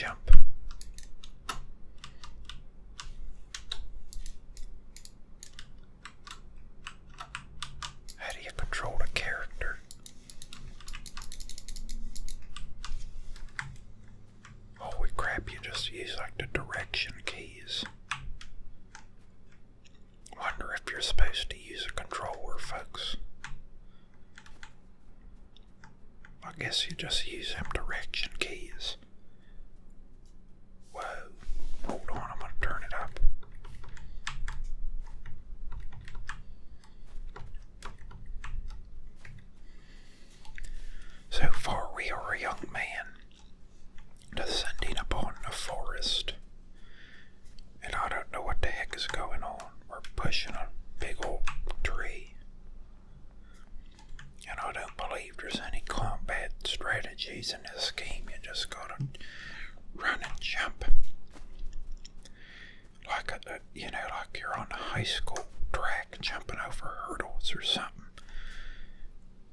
jump. How do you control the character? Holy crap, you just use like the direction keys. Wonder if you're supposed to use a controller, folks. I guess you just use them direction keys. Whoa. Hold on, I'm gonna turn it up. So far we are a young man descending upon a forest. And I don't know what the heck is going on. We're pushing a big old tree. And I don't believe there's any combat strategies in this game. You just gotta run and jump. Like like you're on a high school track jumping over hurdles or something.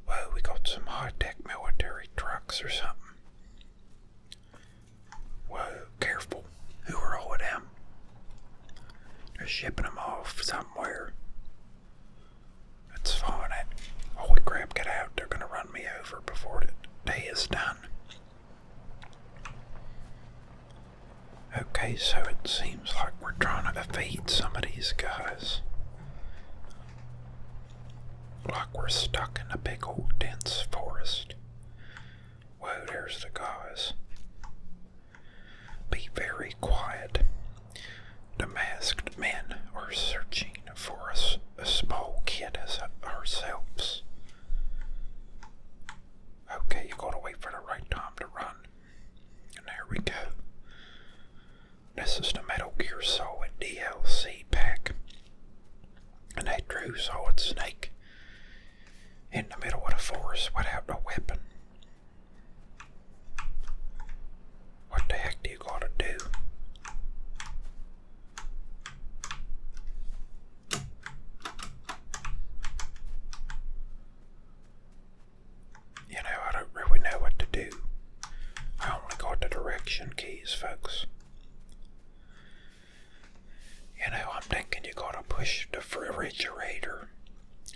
Whoa, we got some high-tech military trucks or something. Whoa, careful. Who are all of them? They're shipping them off somewhere. It's fine. Holy crap, get out. They're gonna run me over before the day is done. Okay, so it seems like we're trying to evade some of these guys. Like we're stuck in a big old dense forest. Whoa, there's the guys. Be very quiet. The masked men are searching for a small kid as ourselves. Okay, you gotta wait for the right time to run. And there we go. This is the Metal Gear Solid DLC pack. And they drew Solid Snake in the middle of the forest without a weapon. What the heck do you gotta do? I don't really know what to do. I only got the direction keys, folks. I'm thinking you gotta push the refrigerator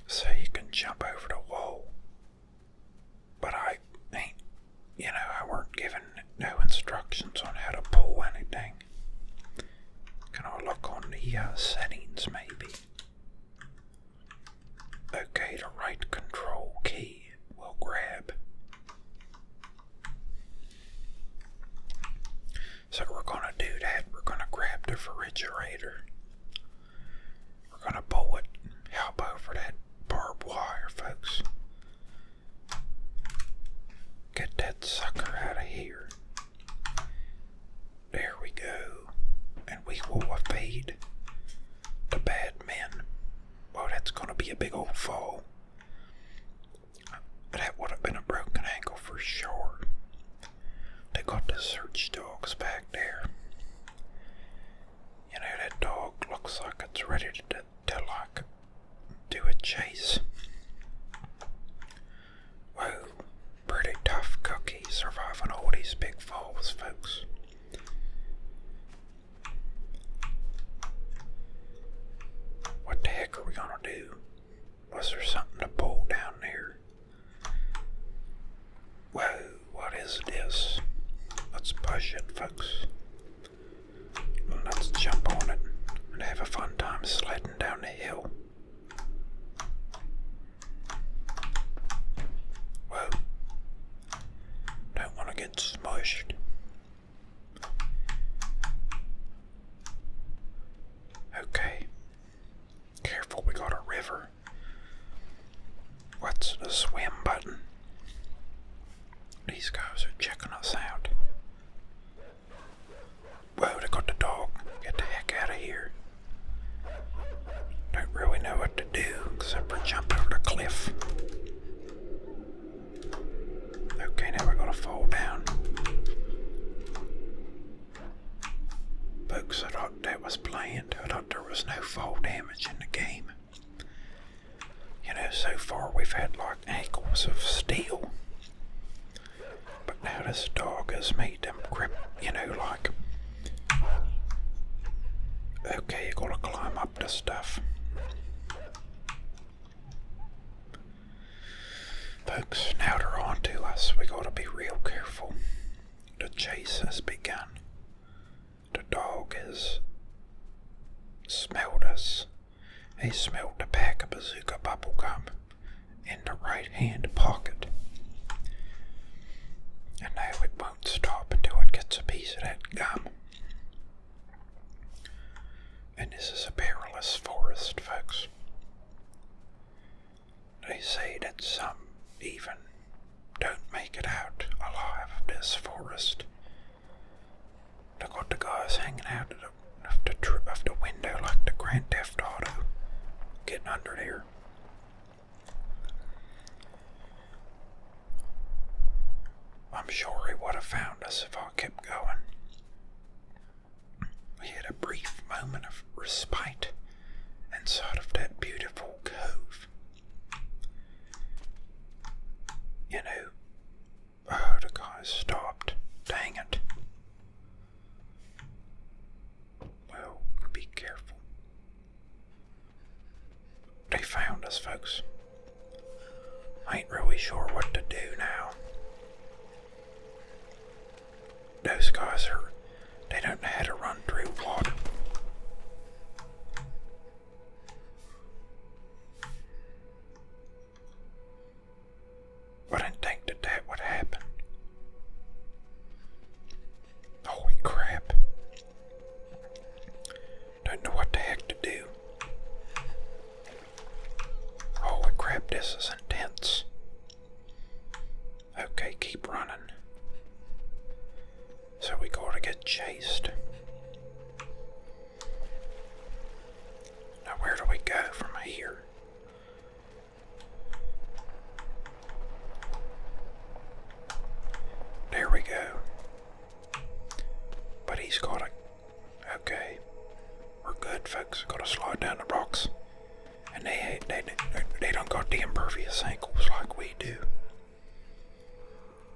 so you can jump over the wall. But I ain't, I weren't given no instructions on how to pull anything. Can I look on the settings maybe? Okay, the right control key will grab. So we're gonna do that. We're gonna grab the refrigerator. We're gonna pull it, hop over that barbed wire, folks. Get that sucker out of here. There we go. And we will evade the bad men. Well, that's gonna be a big old fall. That would have been a broken ankle for sure. They got the search dogs back there. That dog looks like it's ready to like do a chase. Whoa, pretty tough cookie surviving all these big falls, folks. What the heck are we gonna do? Was there something to pull down there? Whoa, what is this? Let's push it, folks. Let's jump on it and have a fun time sledding down the hill. Whoa. Don't want to get smushed. Okay. Careful, we got a river. What's the swim button? These guys are checking us out. Whoa, they got the dog. Get the heck out of here. Don't really know what to do except for jump over the cliff. Okay, now we're gonna fall down. Folks, I thought that was planned. I thought there was no fall damage in the game. So far we've had like ankles of steel. But now this dog shows me them grip, like, okay, you gotta climb up the stuff. Folks, now they're on to us. We gotta be real careful. The chase has begun. The dog has smelled us. He smelled the pack of bazooka bubble gum in the right hand pocket. And now it won't stop until it gets a piece of that gum. And this is a perilous forest, folks. They say that some even don't make it out alive of this forest. They got the guys hanging out of the window like the Grand Theft Auto, getting under there. I'm sure he would have found us if I kept going. We had a brief moment of respite inside of that beautiful cove. Oh, the guys stopped. Dang it. Well, be careful. They found us, folks. I ain't really sure what to do now. Those guys they don't know how to run through water. I didn't think that would happen. Holy crap. Don't know what the heck to do. Holy crap, this is intense. Okay, keep running. So we gotta get chased. Now where do we go from here? There we go. But he's gotta... Okay. We're good, folks. Gotta slide down the rocks. And they don't got the impervious ankles like we do.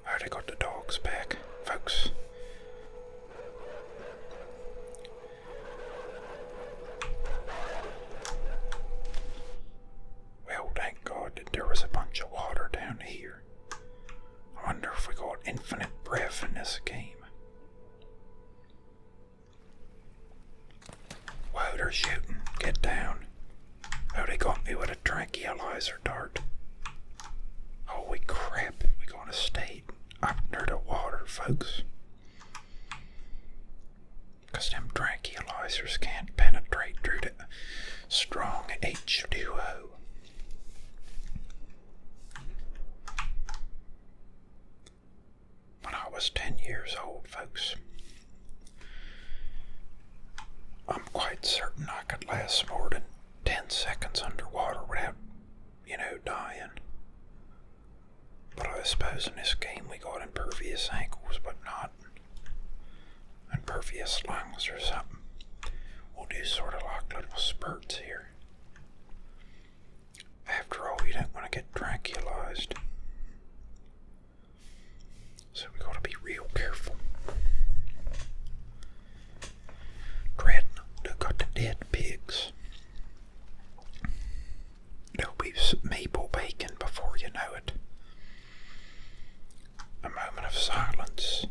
Oh, they got the dogs back, folks. Well, thank God that there was a bunch of water down here. I wonder if we got infinite breath in this game. Whoa, they're shooting. Get down. Oh, they got me with a tranquilizer dart. Holy crap, we gotta stay up near the water, folks. Because them tranquilizers can't penetrate through the strong H2O. When I was 10 years old, folks, I'm quite certain I could last more than 10 seconds underwater without, dying. But I suppose in this game we got impervious ankles, but not impervious lungs or something. We'll do sort of like little spurts here. After all, you don't want to get tranquilized. So we gotta be real careful. Dreading, look at the dead pigs. There'll be some maple bacon before you know it. A moment of silence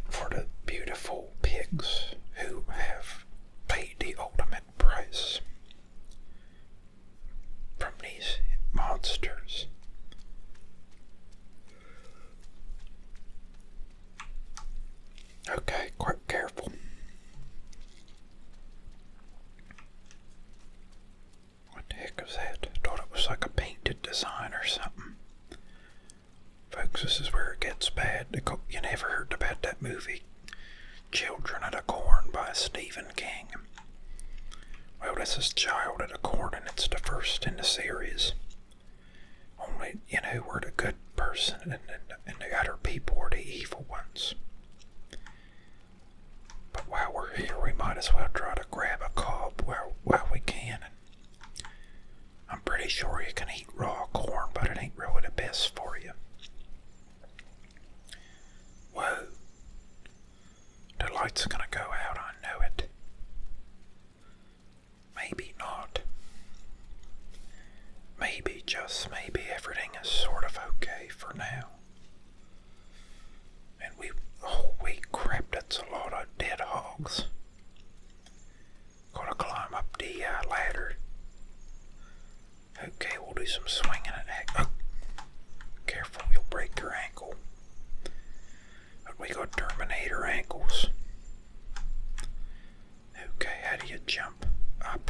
for the beautiful pigs who have paid the ultimate price from these monsters. Okay, quite careful. What the heck was that? I thought it was like a painted design or something. Folks, this is where it gets bad. You never heard about that movie, Children of the Corn by Stephen King. Well, this is Child of the Corn, and it's the first in the series. Only, we're the good person, and the other people are the evil ones. But while we're here, we might as well try to grab a cob while we can. I'm pretty sure you can eat raw corn, but it ain't really the best for you. Whoa, break your ankle. But we got Terminator ankles. Okay, how do you jump up?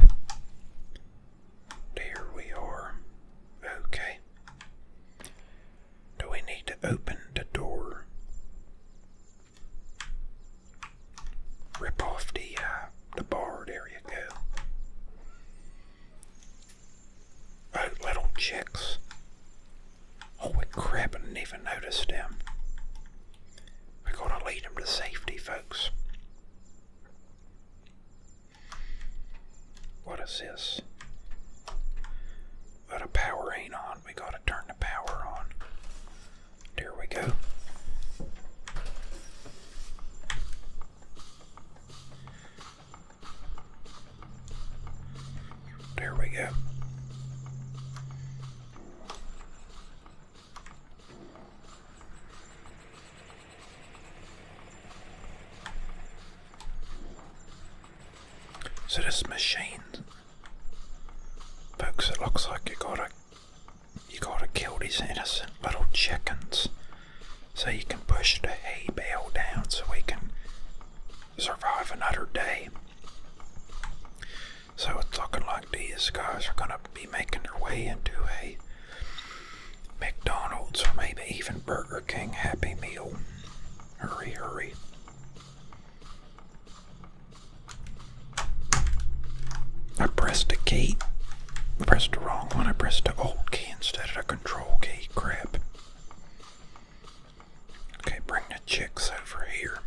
There we are. Okay. Do we need to open the door? Rip off the bar. There you go. Oh, little chicks. Holy crap, I didn't even notice them. We gotta lead them to safety, folks. What is this? But the power ain't on. We gotta turn the power on. There we go. There we go. So this machine, folks, it looks like you gotta kill these innocent little chickens so you can push the hay bale down so we can survive another day. So it's looking like these guys are gonna be making their way into a McDonald's or maybe even Burger King Happy Meal. Hurry, hurry. I pressed the key. I pressed the wrong one. I pressed the Alt key instead of the Control key. Crap. Okay, bring the chicks over here.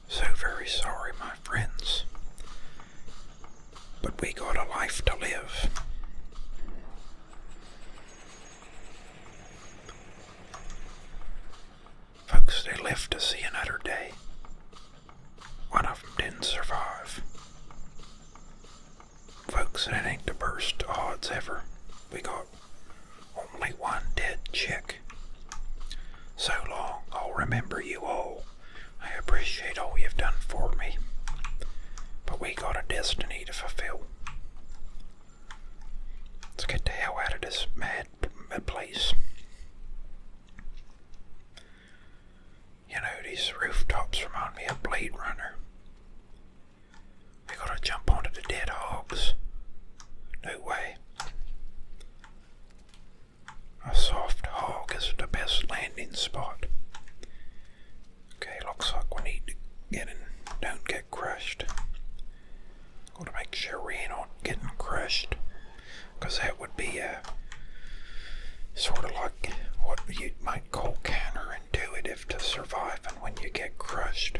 So very sorry, my friends. But we got a life to live. Folks, they lived to see another day. One of them didn't survive. Folks, that ain't the worst odds ever. We got only one dead chick. So long, I'll remember you all. I appreciate all you've done for me. But we got a destiny to fulfill. Let's get the hell out of this mad place. You know, these rooftops remind me of Blade Runner. We gotta jump onto the dead hogs. No way. A soft hog is the best landing spot. Okay, looks like we need to get in. Don't get crushed. Gotta make sure we ain't on getting crushed. Because that would be sort of like what you might call counterintuitive to surviving when you get crushed.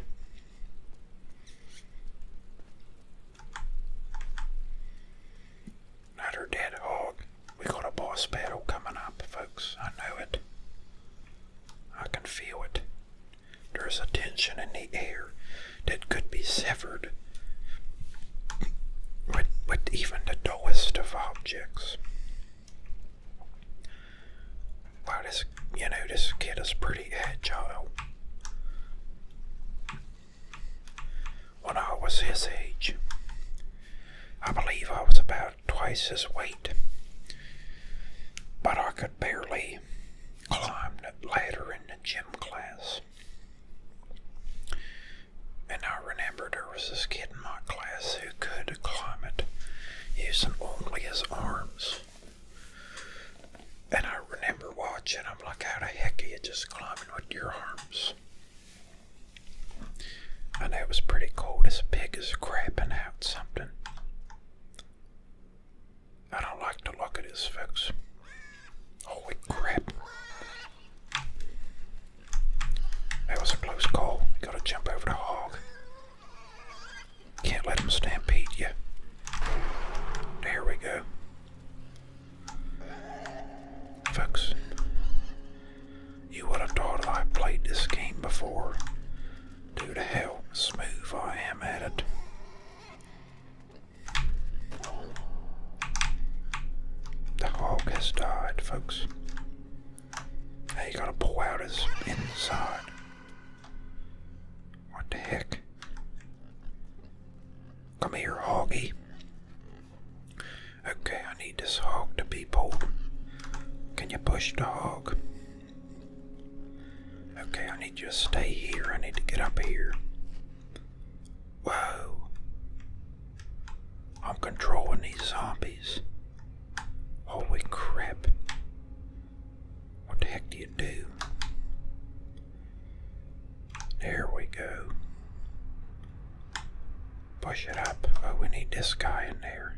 Another dead hog. We got a boss battle coming up, folks. I know it. I can feel it. There's a tension in the air that could be severed with even the dullest of objects. Wow, this kid is pretty agile. When I was his age, I believe I was about twice his weight, but I could barely climb the ladder in the gym class. And I remember there was this kid in my class who could climb it using only his arms. And I remember watching him like, how the heck are you just climbing with your arms? And it was pretty cool. This pig is crapping out something. I don't like the look of this, folks. Holy crap. That was a close call. You gotta jump over the hog. Can't let him stampede you. There we go. Folks, you would have thought I played this game before. Due to how smooth I am at it. The hog has died, folks. Now you gotta pull out his inside. What the heck? Come here, hoggy. Okay, I need this hog to be pulled. Can Can you push the hog? Okay, I need you to stay here. I need to get up here. Whoa. I'm controlling these zombies. Holy crap. What the heck do you do? There we go. Push it up. Oh, we need this guy in there.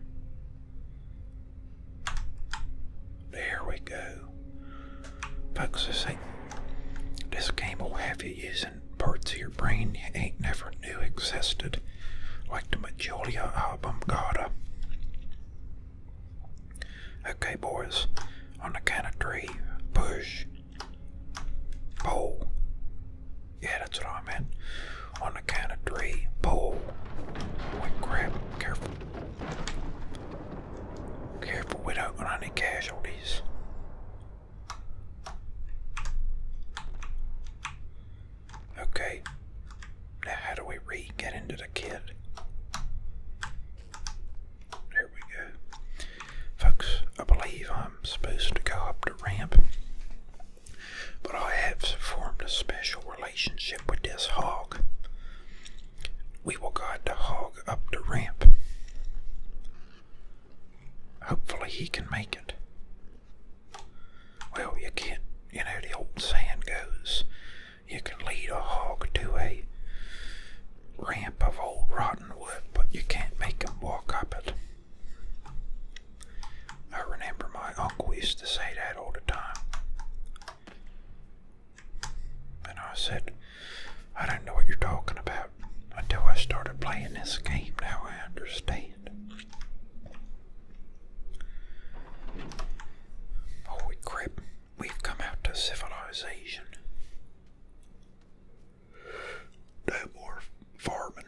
There we go. Folks, this game will have you using parts of your brain you ain't never knew existed, like the Majulia oblongata. Okay, boys, on the count of 3, push, pull. Yeah, that's what I meant. On the count of 3, pull. Holy crap, careful. Careful, we don't want any casualties. Okay, now how do we get into the kid? There we go. Folks, I believe I'm supposed to go up the ramp, but I have formed a special relationship with this hog. We will guide the hog up the ramp. Hopefully he can make it. Well, you can't, the old saying goes, you can lead a hog to a ramp of old rotten wood, but you can't make him walk up it. I remember my uncle used to say that all the time. And I said, I don't know what you're talking about until I started playing this game. Now I understand. Holy crap, we've come out to civilization. No more farming.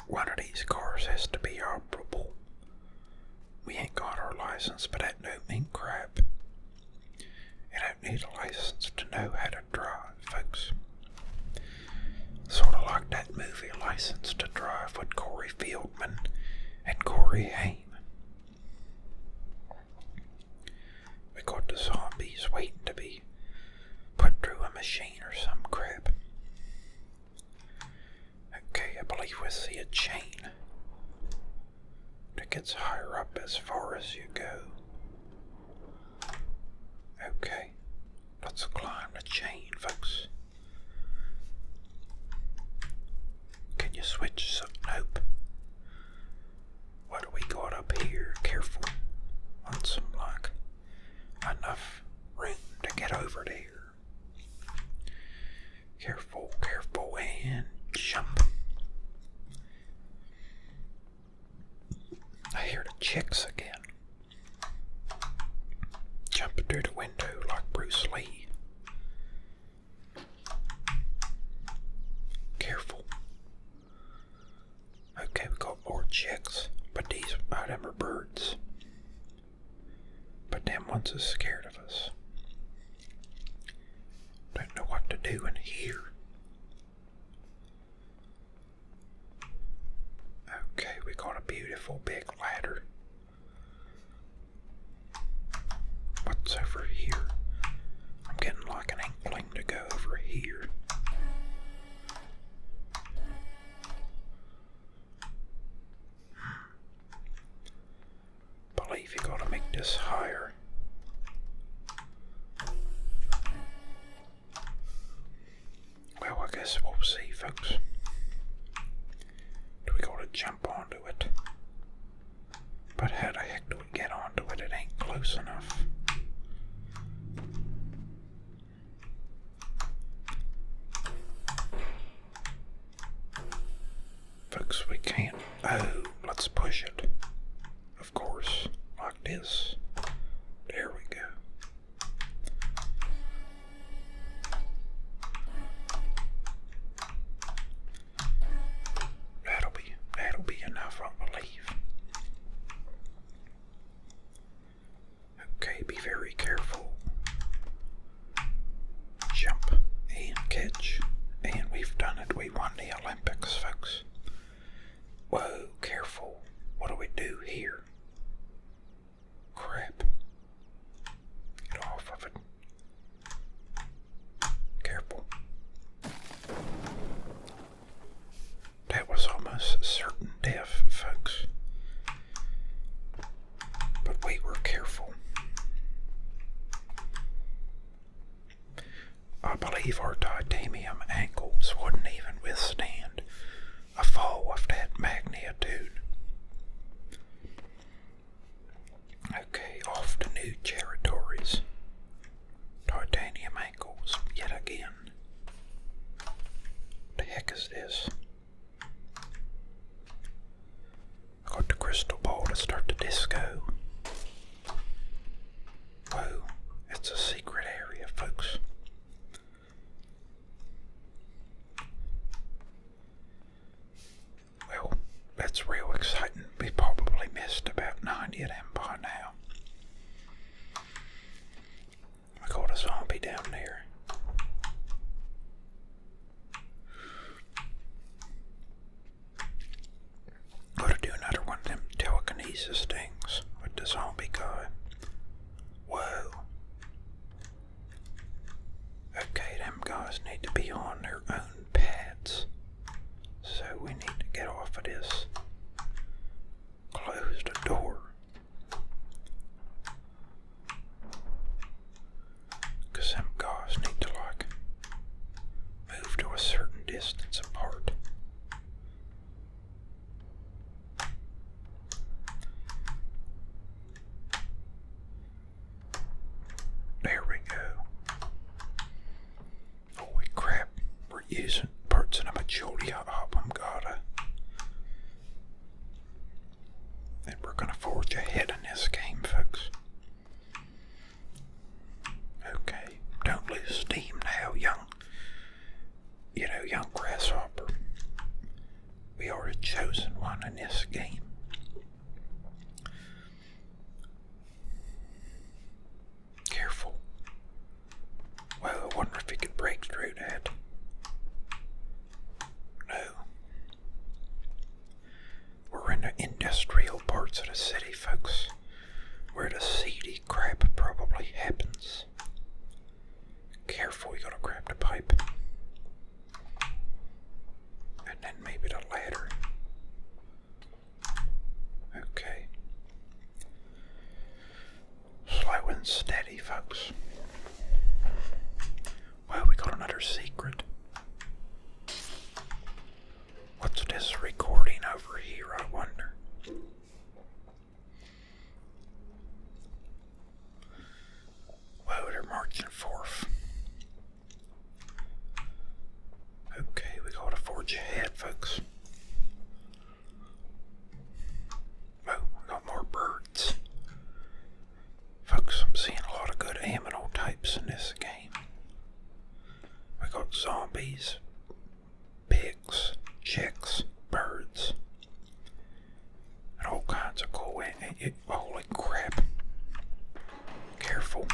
One of these cars has to be operable. We ain't got our license, but that don't mean crap. You don't need a license to know how to drive, folks. Sort of like that movie License to Drive with Corey Feldman and Corey Haim. We got the zombies waiting to be put through a machine or some crap. Okay, I believe we see a chain that gets higher up as far as you go. Okay, let's climb the chain, folks. Can you switch some? Nope. What do we got up here? Careful. Want some like enough room to get over there. Careful, careful, and jump. I hear the chicks again. Jumping through the window like Bruce Lee. Careful. Okay, we got more chicks, but these them are birds. But them ones is scared of us. Don't know what to do in here. Okay, we got a beautiful big ladder. What's over here? I'm getting like an inkling to go over here. Believe you gotta make this higher. Well, I guess we'll see, folks. Do we gotta jump onto it? But how the heck do we get onto it? It ain't close enough. Folks, we can't. Oh, let's push it. Of course, like this. There we go. That'll be enough, I believe. Okay, be very careful. Jump and catch. And we've done it. We won the Olympics, folks. Whoa, careful. What do we do here? believe our titanium ankles wouldn't even withstand a fall of that magnitude. Okay, off to new territories. Titanium ankles, yet again. The heck is this? I got the crystal ball to start the disco. Whoa, it's a secret area, folks. Well, that's real exciting. We probably missed about 90 of them by now. I got a zombie down there. Gotta do another one of them telekinesis things with the zombie guy. Whoa. Okay, them guys need to be on their own pads. So we need to get off of this. Close the door. Cause them guys need to like move to a certain distance apart. There we go. Holy crap, we're using parts of the Majulia album, and we're gonna forge ahead in this game, folks. Okay, don't lose steam now, young grasshopper. We are the chosen one in this game. Careful. Well, I wonder if we could break through that. No. We're in the industrial parts of the city, folks, where the seedy crap probably happens. Careful, you gotta grab the pipe. And then maybe the ladder. Okay. Slow and steady, folks. Well, we got another secret. What's this recording over here, I wonder? Well, they're marching forth. Okay, we gotta forge ahead, folks. Oh, we got more birds. Folks, I'm seeing a lot of good aminal types in this game. We got zombies, pigs, chicks, birds, and all kinds of cool. Holy crap. Careful.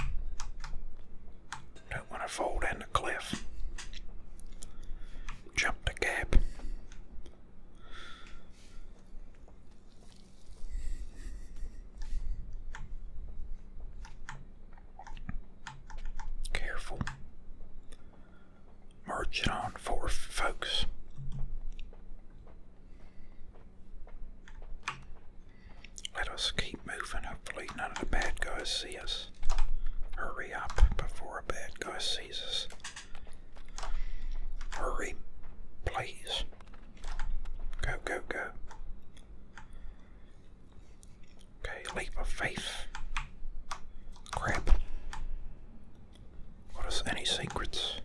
Don't want to fall down the cliff. Jump the gap. Careful. Marching on forth, folks. Let us keep moving. Hopefully none of the bad guys see us. Hurry up before a bad guy sees us. Hurry, please. Go, go, go. Okay, leap of faith. Crap. What is any secrets?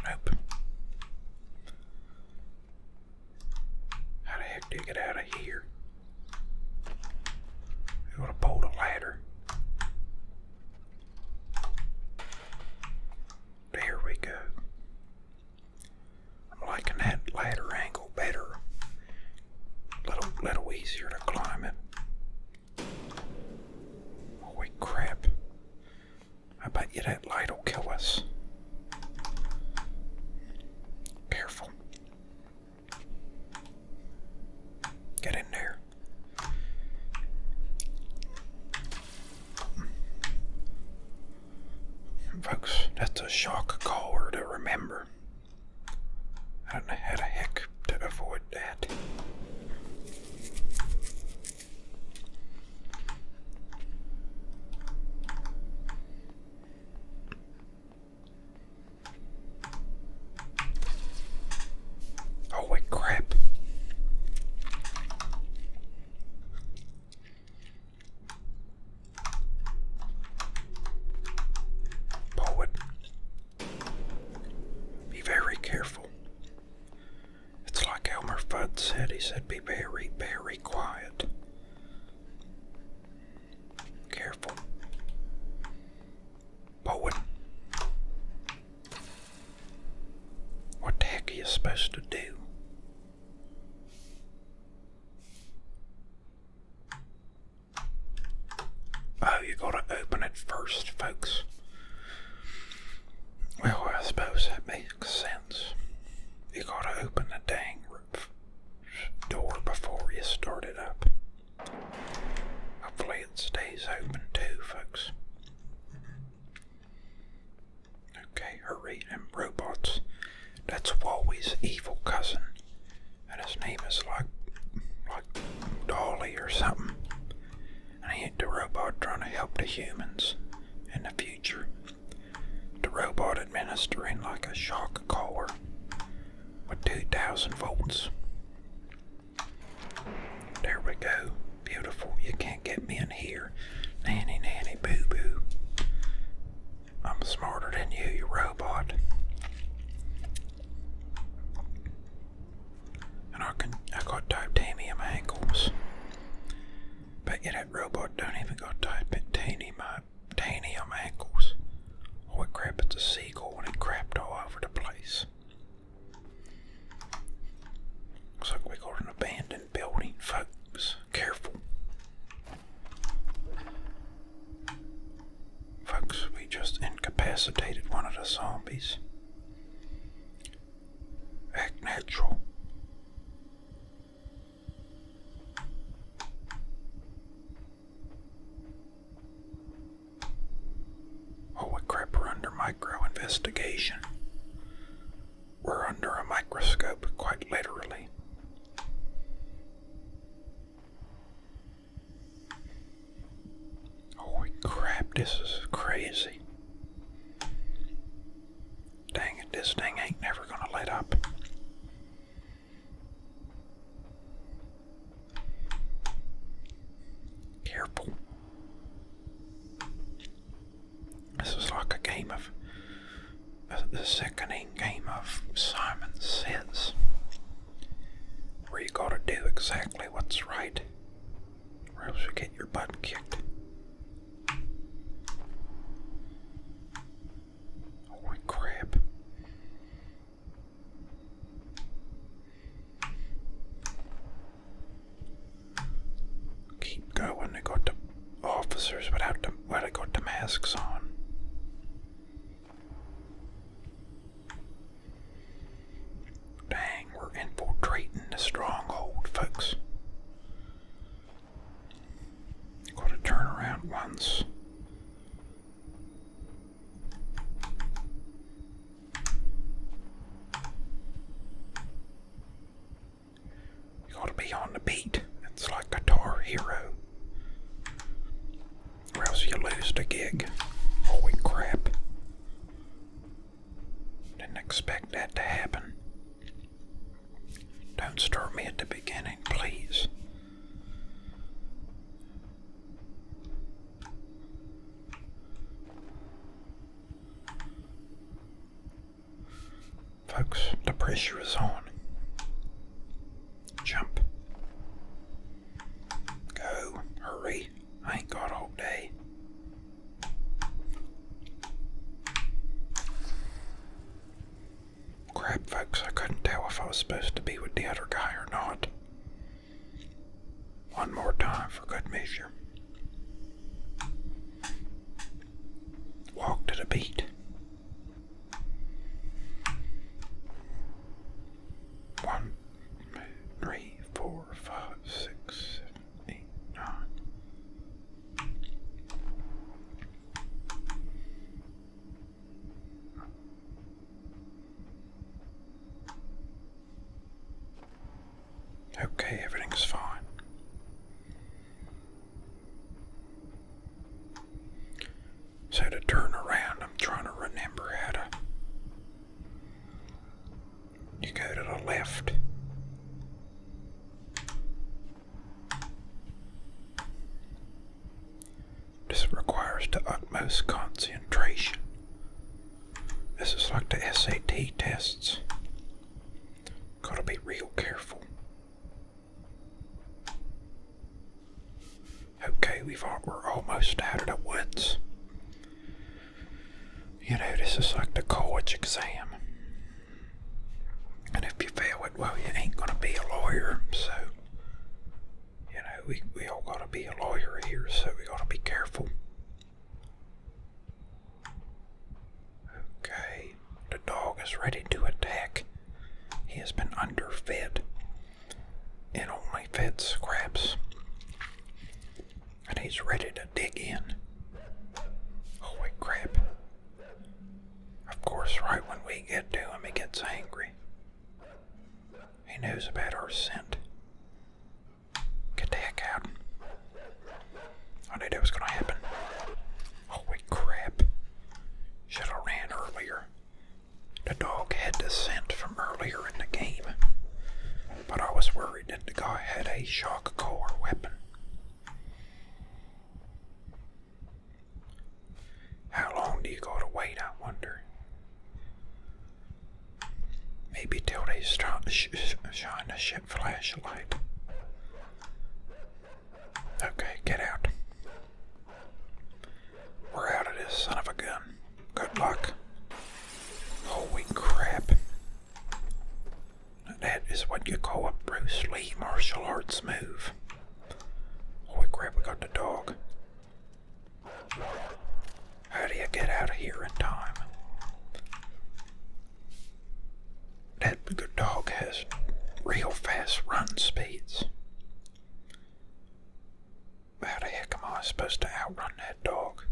Nope. How the heck do you get out of here? You gotta pull the ladder. There we go. I'm liking that ladder angle better. Little easier to climb it. Holy crap. I bet you that light will kill us. Careful. Get in there. Folks, that's a shock collar to remember. I don't know how the heck to avoid that. supposed to do. Oh, you gotta open it first, folks. Well, I suppose that makes sense. You gotta open the dang door before you start it up. Hopefully it stays open too, folks. Okay, hurry, them robots. That's Wally's evil cousin. And his name is like Dolly or something. And he ain't the robot trying to help the humans in the future. The robot administering like a shock collar with 2,000 volts. There we go. Beautiful. You can't get me in here. Nanny, nanny, boo boo. I'm smarter than you robot. And I got titanium ankles. Bet you that robot don't even got titanium ankles. Holy crap, it's a seagull and it crapped all over the place. Looks like we got an abandoned building, folks. Careful. Folks, we just incapacitated one of the zombies. Act natural. Holy crap, we're under micro investigation. We're under a microscope, quite literally. Holy crap, this is crazy. Dang it, this thing ain't never gonna let up. Careful. This is like a game of the sickening game of Simon Says, where you gotta do exactly what's right, or else you get your butt kicked. Holy crap. Keep going. They got the officers without the, well, they got the masks on. Dang, we're infiltrating the stronghold, folks. Gotta turn around once. You gotta be on the beat. It's like Guitar Hero. Or else you lose the gig. Holy crap. Didn't expect that to happen. Don't start me at the beginning, please. Folks, the pressure is on. Jump. Go. Hurry. I ain't got all day. Crap, folks, I couldn't tell if I was supposed to be with the other guy or not. One more time for good measure. Walk to the beat. 1, 2, 3, 4, 5, 6, 7, 8, 9. Okay, everything's fine. So to turn around, I'm trying to remember how to. You go to the left. This requires the utmost concentration. This is like the SAT tests. Gotta be real careful. Okay, we're almost out of the woods. You know, this is like the college exam. And if But, well, you ain't gonna be a lawyer, so, you know, we all gotta be a lawyer here, so we gotta be careful. Okay, the dog is ready to attack. He has been underfed and only fed scraps. And he's ready to dig in. Holy crap. Of course, right when we get to him, he gets angry. He knows about our scent. Get the heck out. I knew that was gonna happen. Holy crap. Should have ran earlier. The dog had the scent from earlier in the game. But I was worried that the guy had a shock collar weapon. How long do you gotta wait, I wonder? Maybe till they start to shine the ship flashlight. Okay, get out. We're out of this son of a gun. Good luck. Holy crap. That is what you call a Bruce Lee martial arts move. Holy crap, we got the dog. How do you get out of here in time? That good dog has real fast run speeds. How the heck am I supposed to outrun that dog?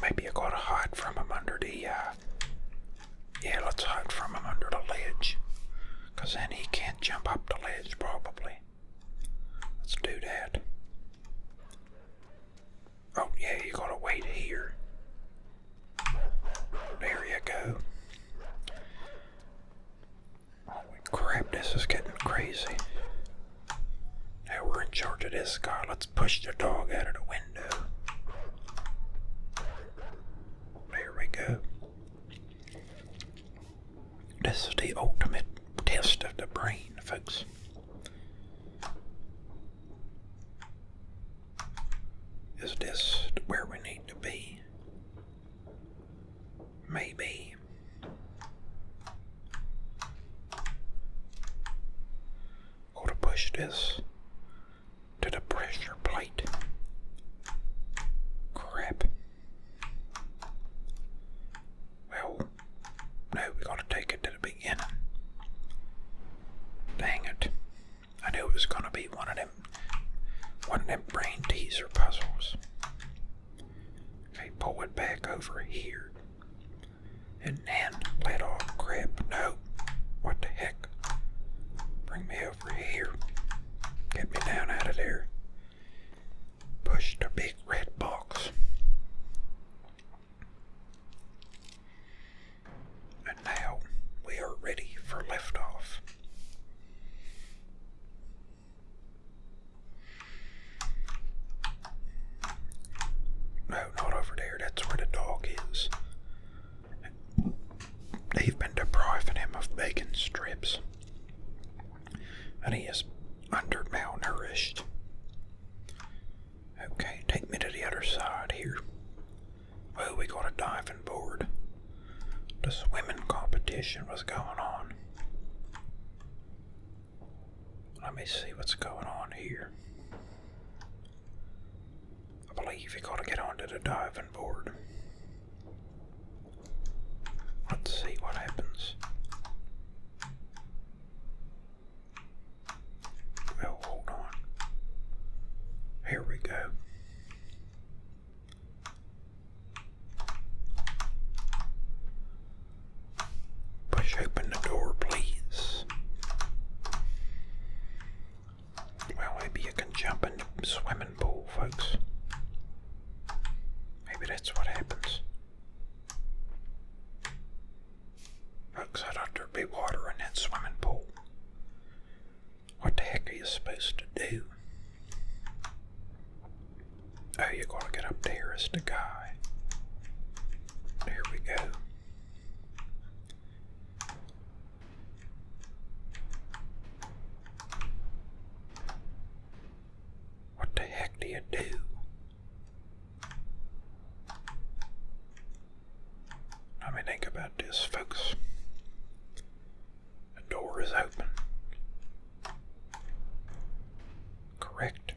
Maybe I gotta hide from him under the, yeah, let's hide from him under the ledge. Cause then he can't jump up the ledge, probably. Let's do that. Oh, yeah, you gotta wait here. There you go. Holy crap, this is getting crazy. Now we're in charge of this guy. Let's push the dog out of the window. There we go. This is the ultimate test of the brain, folks. Is this where we need to be? Maybe. Gotta push this to the pressure plate. Crap. Well, no, we gotta take it to the beginning. Dang it. I knew it was gonna be one of them brain teaser puzzles. Okay, pull it back over here. And then let off. Crap. No. What the heck? Bring me over here. Get me down out of there. Push the big red box. And now we are ready for liftoff. No, not over there. That's where the dog is. They've been depriving him of bacon strips. And he is malnourished. Okay, take me to the other side here. Well, we got a diving board. The swimming competition was going on. Let me see what's going on here. I believe you gotta get onto the diving board. Let's see what happens. Well, hold on. Here we go. Push open the door, please. Well, maybe you can jump in the swimming pool, folks. Maybe that's what happens. Folks, I thought there'd be water in that swimming pool. What the heck are you supposed to do? Oh, you gotta get up there as the guy. There we go. What the heck do you do? is open. Correct.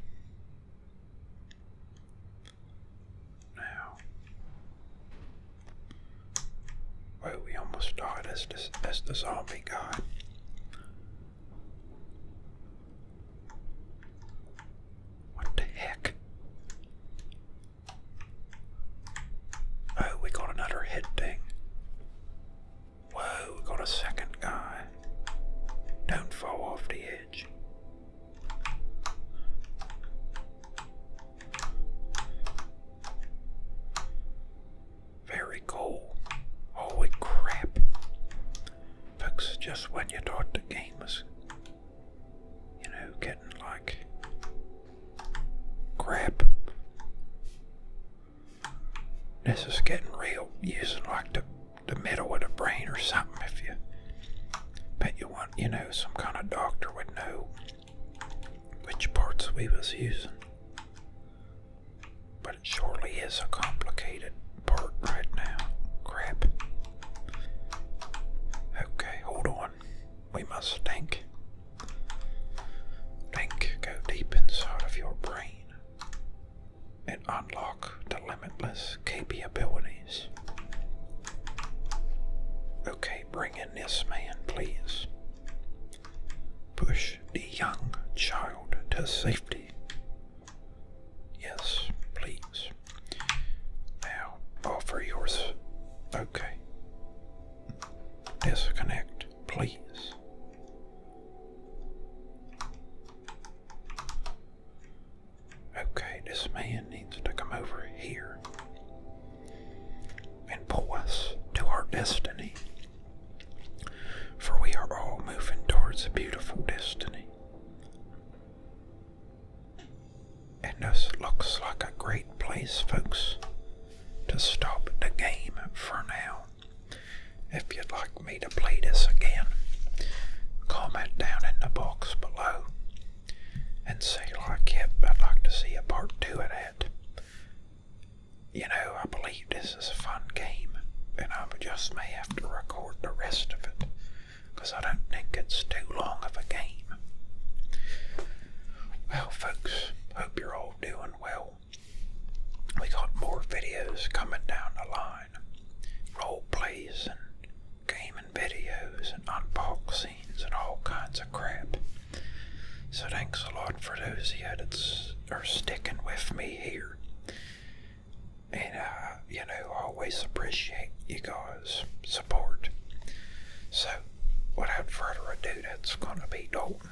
Now, well, we almost died as the zombie guy. What the heck? Oh, we got another head thing. Whoa, we got a second guy. Don't fall off the edge. Very cool. Holy crap. Folks, just when you thought the game was, getting like crap, this is getting real, using like the middle of the brain or something. If you bet you want, some kind of doctor would know which parts we was using. But it surely is a complicated part right now. Crap. Okay, hold on. We must think. Think, go deep inside of your brain and unlock the limitless capabilities. Okay, bring in this man, please. Push the young child to safety. Yes, please. Now, offer yours. Okay. Disconnect, please. Okay, this man needs to come over here and pull us to our destiny. For we are all moving towards a beautiful destiny. And this looks like a great place, folks, to stop the game for now. If you'd like me to play this again, comment down in the box below and say like, yep, I'd like to see a part 2 of that. I believe this is a fun game, and I just may have to record the rest of it, because I don't think it's too long of a game. Well, folks, hope you're all doing well. We got more videos coming down the line. Role plays and gaming videos and unboxings and all kinds of crap. So thanks a lot for those of you that are sticking with me here. And, always appreciate you guys' support. So, without further ado, that's gonna be Dalton